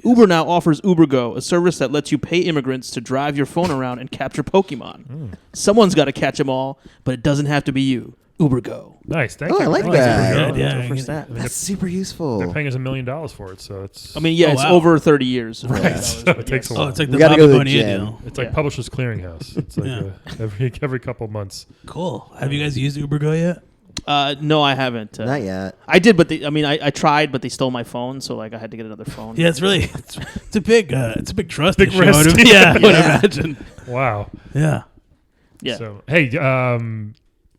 Uber now offers Uber Go, a service that lets you pay immigrants to drive your phone around and capture Pokemon. Someone's got to catch them all, but it doesn't have to be you. Uber Go. Nice. Thank Oh, you. I like Thank that. you. Good, yeah. First that. That's super useful. They're paying us $1 million for it, so it's I mean, yeah, Oh, it's wow. over 30 years. Right. So it takes a Oh, while. it's like We the gotta Bobby go to the Bonilla gym. deal. It's like Yeah. Publishers Clearinghouse. It's like Yeah. every couple months. Cool. Have you guys used Uber Go yet? No, I haven't. Not yet. I did, but I tried, but they stole my phone, so like I had to get another phone. Yeah, it's a big trust Big issue. risk. Yeah, I would Yeah. imagine. Wow. Yeah. Yeah. So hey,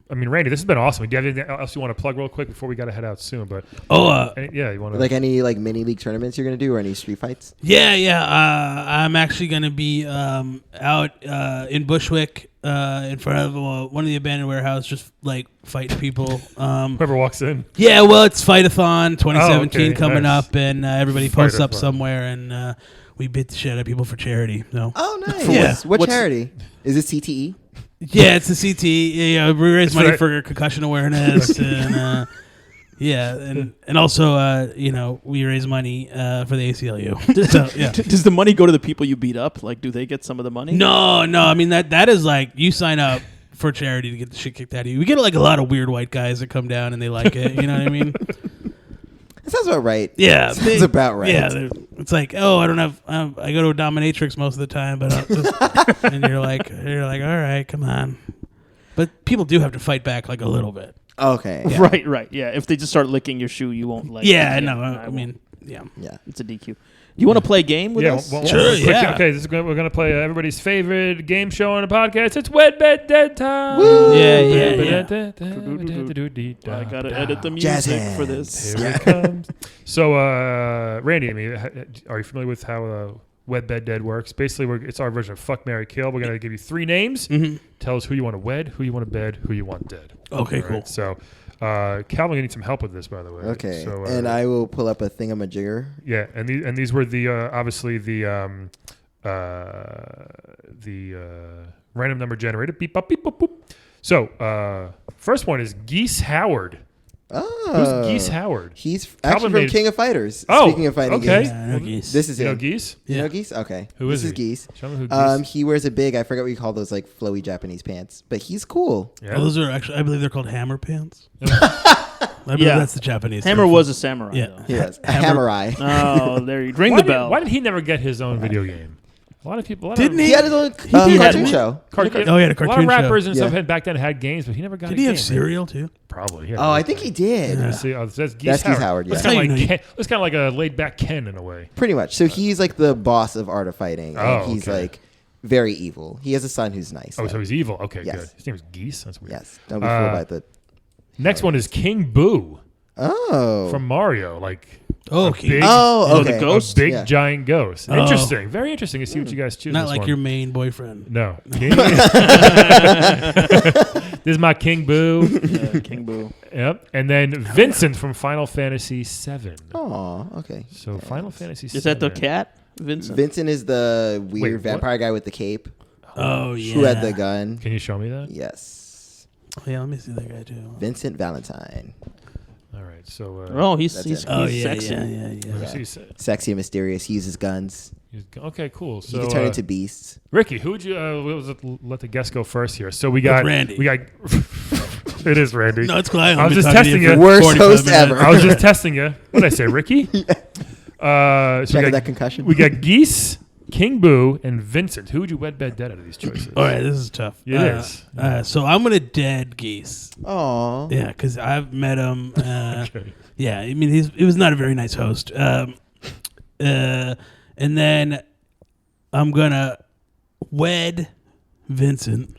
I mean, Randy, this has been awesome. Do you have anything else you want to plug real quick before we got to head out soon? But yeah, you want to Like any like mini league tournaments you're gonna do or any street fights? Yeah. I'm actually going to be out in Bushwick in front of one of the abandoned warehouse, just like fighting people. whoever walks in? Yeah, well, it's Fight-a-thon 2017 okay, coming nice. up, and everybody posts up Fight-a-thon. somewhere, and we beat the shit out of people for charity. So Oh, nice. Yeah. What What's- charity? Is it CTE? yeah, it's the CT. Yeah, we raise That's money right. for concussion awareness, and and also we raise money for the ACLU. So yeah. Does the money go to the people you beat up? Like, do they get some of the money? No. I mean that is like you sign up for charity to get the shit kicked out of you. We get like a lot of weird white guys that come down and they like it. You know what I mean? That sounds about right. Yeah, Sounds about right. Yeah, it's like, oh, I don't have. I go to a dominatrix most of the time, but I'll just, and you're like, all right, come on. But people do have to fight back like a little bit. Okay. Yeah. Right. Yeah. If they just start licking your shoe, you won't like. Yeah, it. no, I I mean, yeah. Yeah. it's a DQ. Do you want to play a game with us? Well, Sure, quick, yeah. Okay, we're gonna play everybody's favorite game show on the podcast. It's Wed Bed Dead Time. Yeah. I gotta edit the Jazz music for this. Here it comes. So, Randy, I mean, are you familiar with how Wed Bed Dead works? Basically, it's our version of Fuck, Marry, Kill. We're gonna give you 3 names. Mm-hmm. Tell us who you want to wed, who you want to bed, who you want dead. Okay, All cool. right, so, Calvin, you need some help with this, by the way. Okay. So, And I will pull up a thingamajigger. Yeah, and these were the obviously the random number generator. Beep bop beep boop boop. So first one is Geese Howard. Oh. Who's Geese Howard? He's Calvin actually from made- King of Fighters. Oh, Speaking of fighting okay. games. Yeah, I know Geese. This is You know him. Geese? You Yeah. know Geese? Okay. Who this is is he? Geese. Show me who Geese. He wears a big, I forget what you call those like flowy Japanese pants, but he's cool. Yeah. Oh, those are actually, I believe they're called hammer pants. I believe Yeah. that's the Japanese. Hammer term for- was a samurai. Yeah. Though. Yes. A Hammer- hamurai. Oh, there you ring why the bell. why did he never get his own video game? A lot of people Didn't He had his own did cartoon have- show. Oh, he had a a lot of cartoon rappers show. and stuff Yeah. had back then had games, but he never got. Did a he game, have cereal too? Probably. Yeah. Oh, I think he did. Yeah. See, that's Geese That's Howard. Geese Howard, That's yeah. kind How of do like you know Ken, that's kind of like a laid back Ken in a way. Pretty much. So he's like the boss of Art of Fighting. And Oh, he's okay. like very evil. He has a son who's nice. Oh, though. so he's evil. Okay, Yes. good. His name is Geese. That's weird. Yes. Don't be fooled by the. Next one is King Boo Oh. from Mario. Like Oh, A okay. big- Oh, the okay. ghost? A big Yeah. giant ghost. Oh. Interesting. Very interesting to see what you guys choose. Not this like one. your main boyfriend. No. This is my King Boo. King Boo. Yep. And then Vincent from Final Fantasy VII. Oh, okay. So Final Fantasy VII. Is that the cat, Vincent? Vincent is the weird Wait, what? vampire guy with the cape Oh, yeah. who had the gun. Can you show me that? Yes. Yeah, let me see that guy, too. Vincent Valentine. All right. So. Oh, he's That's he's, it. Oh, he's yeah, sexy. yeah. let me Yeah. see, so- Sexy and mysterious. He uses guns. Okay, cool. He So can turn into beasts. Ricky, who would you let the guest go first here? So we got Randy. We got. It is Randy. No, it's cool. I was been just talking to testing you for you. Worst 45 host minutes. ever. I was just testing you. What did I say, Ricky? So Check that concussion. we got Geese, King Boo, and Vincent. Who would you wed bed dead out of these choices? All right, this is tough. It is. So I'm gonna dead Geese. Aw. Yeah, because I've met him. Okay. Yeah, I mean he was not a very nice host. And then I'm gonna wed Vincent,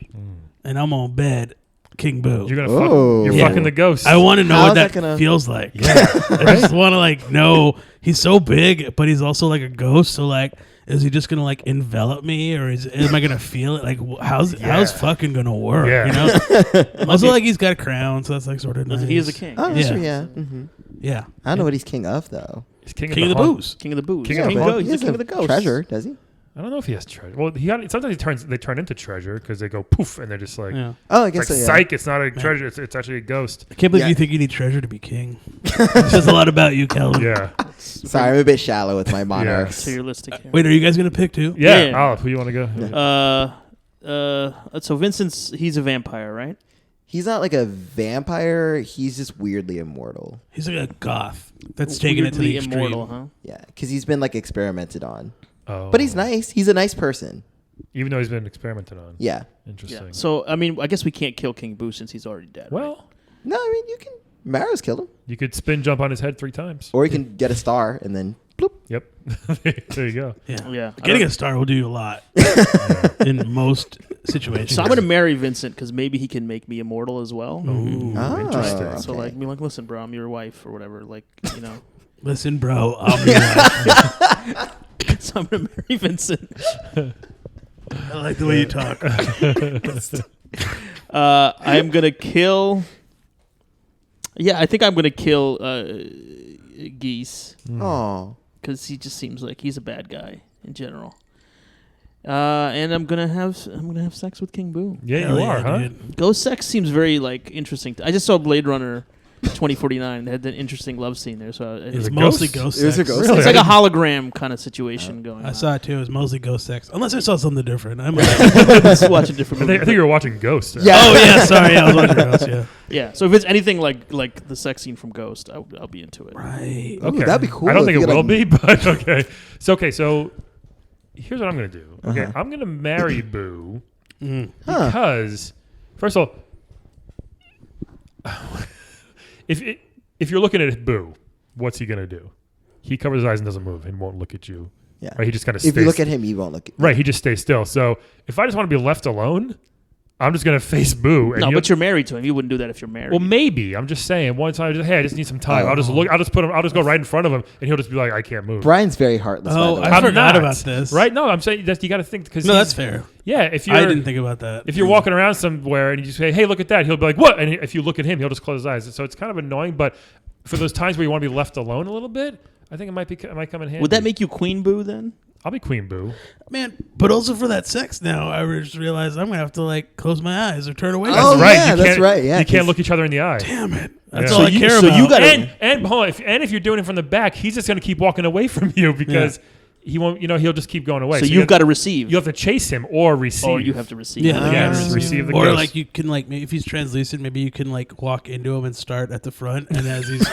and I'm gonna bed King Boo. You're gonna Oh. fuck. You're Yeah. fucking the ghost. I want to know How's what that that gonna- feels like. Yeah. I just want to like know he's so big, but he's also like a ghost. So like, is he just gonna like envelop me, or am I gonna feel it? Like, how's fucking gonna work? Yeah. You know. Also, like he's got a crown, so that's like sort of nice. He is a king. Oh, that's Yeah. true, yeah. Mm-hmm. Yeah, I don't know what he's king of, though. He's king, king of the hunt. booze. King of the booze. King of the but Go- he He's the has king a of the ghosts. treasure, does he? I don't know if he has treasure. Well, sometimes they turn into treasure because they go poof and they're just like, Yeah. Oh, I it's guess like so, yeah. psych. It's not a treasure. It's actually a ghost. I can't believe Yeah. you think you need treasure to be king. It says a lot about you, Calvin. Yeah. Sorry, I'm a bit shallow with my monarchs. So you're listing here. Wait, are you guys gonna pick too? Yeah. Yeah. Olive, who you want to go? So Vincent's he's a vampire, right? He's not like a vampire. He's just weirdly immortal. He's like a goth that's taking it to Weirdly the extreme. immortal, huh? Yeah, because he's been like experimented on. Oh. But he's nice. He's a nice person. Even though he's been experimented on. Yeah. Interesting. Yeah. So I mean, I guess we can't kill King Boo since he's already dead. right? Well, No, I mean, you can. Marrow's killed him. you could spin jump on his head 3 times. Or he can get a star and then bloop. Yep. There you go. Yeah, Yeah. Getting a star will do you a lot in most situations. So I'm gonna marry Vincent because maybe he can make me immortal as well. Ooh, Oh, interesting. okay. So like, be like, listen, bro, I'm your wife or whatever. Like, you know. Listen, bro, I'll be right. So I'm gonna marry Vincent. I like the way you talk. I'm gonna kill. Yeah, I think I'm gonna kill Geese Oh. because he just seems like he's a bad guy in general. And I'm gonna have sex with King Boo. Yeah, Hell you are, yeah, huh? dude. Ghost sex seems very like interesting. I just saw Blade Runner 2049. They had that interesting love scene there. So There's It's a mostly ghost? ghost There's a sex. ghost Really? it's like a hologram kind of situation going I on. saw it too. It was mostly ghost sex. Unless I saw something different. I'm Let's watch a different I movie. think you were watching Ghost. Yeah. Oh yeah, sorry, I was watching Ghost. Yeah. Yeah. So if it's anything like the sex scene from Ghost, I'll be into it. Right. Okay. that'd be cool I don't if think it you will like- be, but okay. So here's what I'm gonna do. Okay, Uh-huh. I'm gonna marry Boo Mm. Huh. because first of all, if you're looking at Boo, what's he gonna do? He covers his eyes and doesn't move and won't look at you. Yeah. Right? He just kind of stays. If you look at him, you won't look at right, he just stays still. So if I just want to be left alone, I'm just gonna face Boo. And No, he'll- but you're married to him. You wouldn't do that if you're married. well, maybe I'm just saying. One time, hey, I just need some time. Oh. I'll just look. I'll just put him. I'll just go right in front of him, and he'll just be like, I can't move. Brian's very heartless, by Oh, the way. I I'm forgot not. about this. Right? No, I'm saying that you got to think because No, that's fair. Yeah, if you're I didn't think about that. if you're walking around somewhere and you just say, "Hey, look at that," he'll be like, "What?" And if you look at him, he'll just close his eyes. So it's kind of annoying. But for those times where you want to be left alone a little bit, I think it might come in handy. Would that make you Queen Boo then? I'll be Queen Boo. Man, but also for that sex now, I just realized I'm gonna have to like close my eyes or turn away. Oh, That's right. yeah, you that's can't, right, yeah, you can't 'cause- look each other in the eye. Damn it! That's Yeah. all So I you- care so about. you gotta- And hold on, and if you're doing it from the back, he's just going to keep walking away from you because he won't. He'll just keep going away. So you you've have- got to receive. You have to chase him or receive. or you have to receive. Yeah. Yes, receive the or ghost. like you can like maybe if he's translucent, maybe you can like walk into him and start at the front, and as he's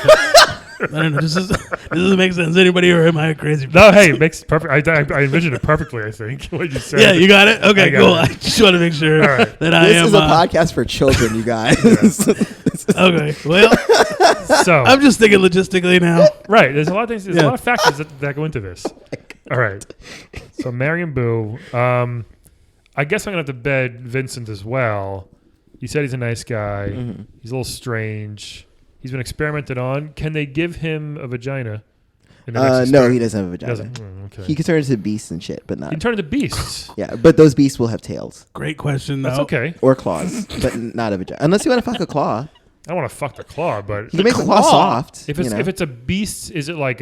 I don't know. Does this make sense? Anybody or am I a crazy? No, hey, it makes perfect. I envisioned it perfectly. I think what you said. Yeah, you got it. Okay, I got cool. it. I just want to make sure All right. that I This am. is a podcast for children, you guys. Okay, well, So I'm just thinking logistically now. right, there's a lot of things. There's Yeah. a lot of factors that go into this. All right, so Marion Boo. I guess I'm gonna have to bed Vincent as well. You said he's a nice guy. Mhm. He's a little strange. He's been experimented on. Can they give him a vagina? in the next No, story? he doesn't have a He vagina. doesn't. Okay. He can turn into beasts and shit, but He not. can turn into beasts. Yeah, but those beasts will have tails Great question, though. That's okay. or claws, but not a vagina. Unless you want to fuck a claw. I want to fuck the claw, but You can make the claw soft. if it's a beast, is it like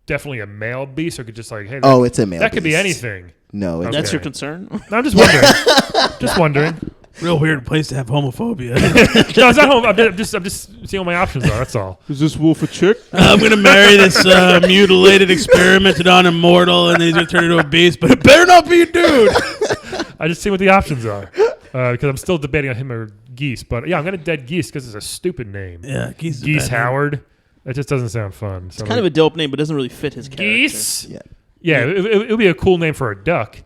definitely a male beast, or could just like, hey, Oh, it's a male that could be beast. anything. No, it's That's Okay. your concern? No, I'm just wondering. Just wondering. Real weird place to have homophobia. No, it's not home. I'm just seeing what my options are. That's all. Is this wolf a chick? I'm gonna marry this mutilated, experimented on immortal, and then he's gonna turn into a beast. But it better not be a dude. I just see what the options are because I'm still debating on him or Geese. But yeah, I'm gonna dead Geese because it's a stupid name. Yeah, Geese. is a Geese bad name. Howard. That just doesn't sound fun. So It's kind of a dope name, but doesn't really fit his character. Geese. Yeah. Yeah, it would be a cool name for a duck.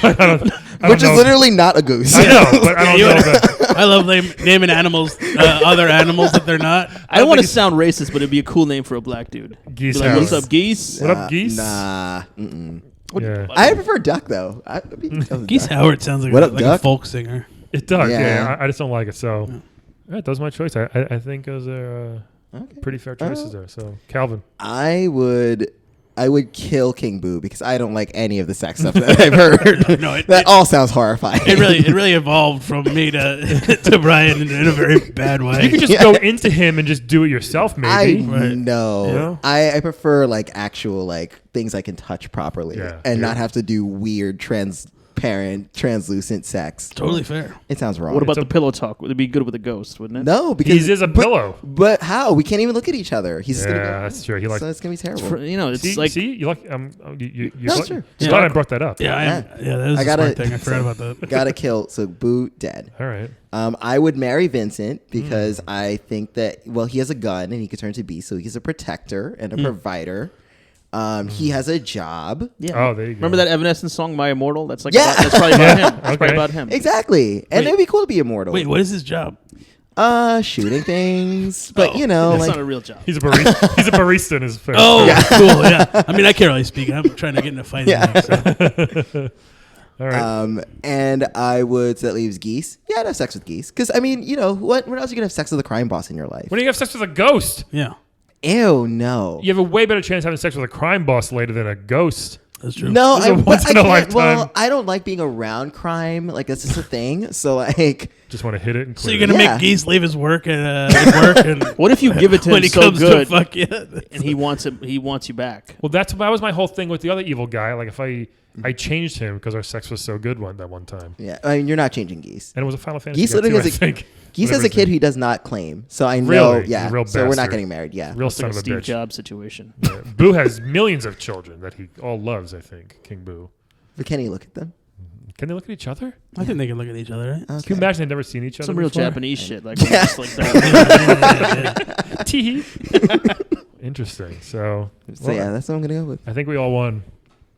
But I don't Which is know. literally not a goose. I know, but I don't you know. would- That, I love naming animals, other animals that they're not. I don't want to think sound racist, but it'd be a cool name for a black dude. Geese Be like, Howard. what's up, Geese? What up, Geese? Nah. Mm-mm. Yeah, I prefer duck though. Geese Howard sounds like, What a, up, like a duck? folk singer. it does. Yeah, Yeah. I just don't like it. So, yeah, that was my choice. I think those are Okay. pretty fair choices there. So, Calvin. I would kill King Boo because I don't like any of the sex stuff that I've heard. No, that all sounds horrifying. It really evolved from me to Brian in a very bad way. You could just go into him and just do it yourself, I maybe. Right. know. Yeah. I prefer like actual like things I can touch properly Yeah. and Yeah. not have to do weird translucent sex. Totally fair. It sounds wrong. What about It's a- the pillow talk? Would it be good with a ghost, wouldn't it? no? Because He is a pillow. But how? We can't even look at each other. He's just gonna Yeah, go. that's true. He like. So it's gonna be terrible. It's See, like you like you. No, like, sure. I'm Yeah. glad I brought that up. Yeah, yeah, that was I a gotta- smart thing. I forgot about that. Gotta kill. So Boo dead. All right. I would marry Vincent because I think that he has a gun and he could turn to beast, so he's a protector and a provider. He has a job. yeah. Oh, there you go. Remember that Evanescence song, "My Immortal"? That's like Yeah. that's probably about him. That's Okay. probably about him. Exactly, and Wait. it'd be cool to be immortal. Wait, what is his job? Shooting things, but you know, That's like not a real job. He's a barista. He's a barista in his face. Oh, cool. Yeah. I mean, I can't really speak. I'm trying to get in a fight. Yeah. So. All right. and I would. So that leaves Geese. Yeah, I'd have sex with Geese because I mean, you know, what else are you gonna have sex with a crime boss in your life? When do you have sex with a ghost? Yeah, Ew, no. You have a way better chance of having sex with a crime boss later than a ghost. that's true. No, This is a but once I in a can't. lifetime. Well, I don't like being around crime. Like that's just a thing. So like, Just want to hit it and So clear you're it. gonna Yeah. make Geese leave his work and work and What if you give it to when him he so comes good to fuck you? and he wants you back? Well, that was my whole thing with the other evil guy. Like if I changed him because our sex was so good that one time, yeah, I mean, you're not changing Geese. and it was a Final Fantasy. Geese guy literally too, has I a think. Geese has Whatever a his kid name- who does not claim. So I know. Really? Yeah. He's a real so we're not bastard. getting married. Yeah. real It's son like a of a Steve bitch. Jobs situation. Yeah. Boo has millions of children that he all loves. I think King Boo. But can he look at them? Can they look at each other? I think they can look at each other, right? Okay. Can you imagine they've never seen each other? Some real before? Japanese shit, like just like that. Tee. Interesting. So, So well, yeah, that's what I'm gonna go with. I think we all won.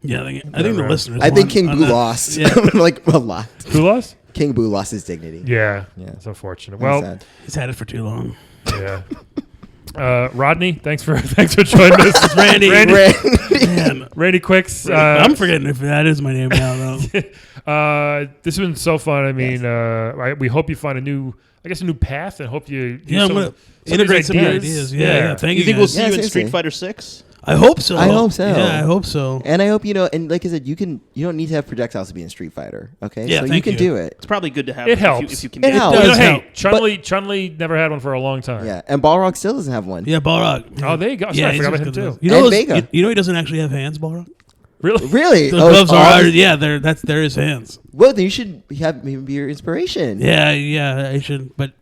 Yeah, I think the Right. listeners. I think won King on Boo that. lost. Yeah. like a lot. Who lost? King Boo lost his dignity. Yeah. Yeah. It's unfortunate. That's Well, sad. He's had it for too long. yeah. Rodney, thanks for joining us. It's Randy. Man, Randy Quicks. I'm forgetting if that is my name now, though. This has been so fun. I mean, we hope you find a new path, and hope you do Yeah, I'm some gonna of these integrate some ideas. Yeah. Thank You you. think we'll guys. see Yeah, you in seriously. Street Fighter 6? I hope so. I hope so. Yeah, I hope so. And I hope and like I said, you don't need to have projectiles to be in Street Fighter. Okay. Yeah, So you thank can you. do it. It's probably good to have. It if helps. you can It get helps. You know, does hey, help. Chun-Li never had one for a long time. Yeah. And Balrog still doesn't have one. Yeah, Balrog. Oh, there you go. Yeah, I forgot he's about him just too. good. You know, And those- Vega. you know he doesn't actually have hands, Balrog. Really? Really? Those Oh, gloves it's are. all- Yeah, they're his hands. Well, then you should have him be your inspiration. Yeah, I should. But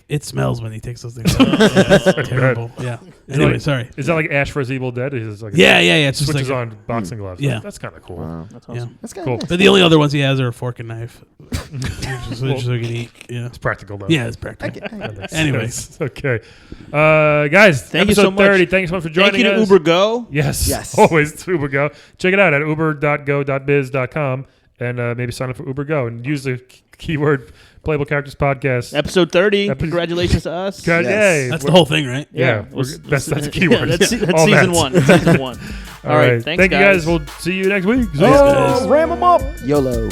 it smells when he takes those things off. Yeah, it's terrible. Yeah. Anyway, like- sorry. Is that like Ash vs Evil Dead? Is like Yeah. It's just switches like on boxing gloves. Yeah. That's kind of cool. Wow. That's yeah. awesome. That's kind Cool. of nice. But the only other ones he has are a fork and knife, just so he can eat. Yeah. It's practical though. Yeah, it's I practical. get- I get- Anyway. Okay. Guys, Thank you episode so much. 30. Thank you so much for joining Thank you to us. Uber Go. Yes. Yes. Always to Uber Go. Check it out at uber.go.biz.com and maybe sign up for Uber Go and use the keyword Playable Characters Podcast. Episode 30. Epi- Congratulations to us. God, Yes. yay. That's the whole thing, right? Yeah, It was- that's a yeah, keyword. that's All season that. one. Season one. All right. Thanks, Thank you guys. We'll see you next week. Thanks, guys. YOLO.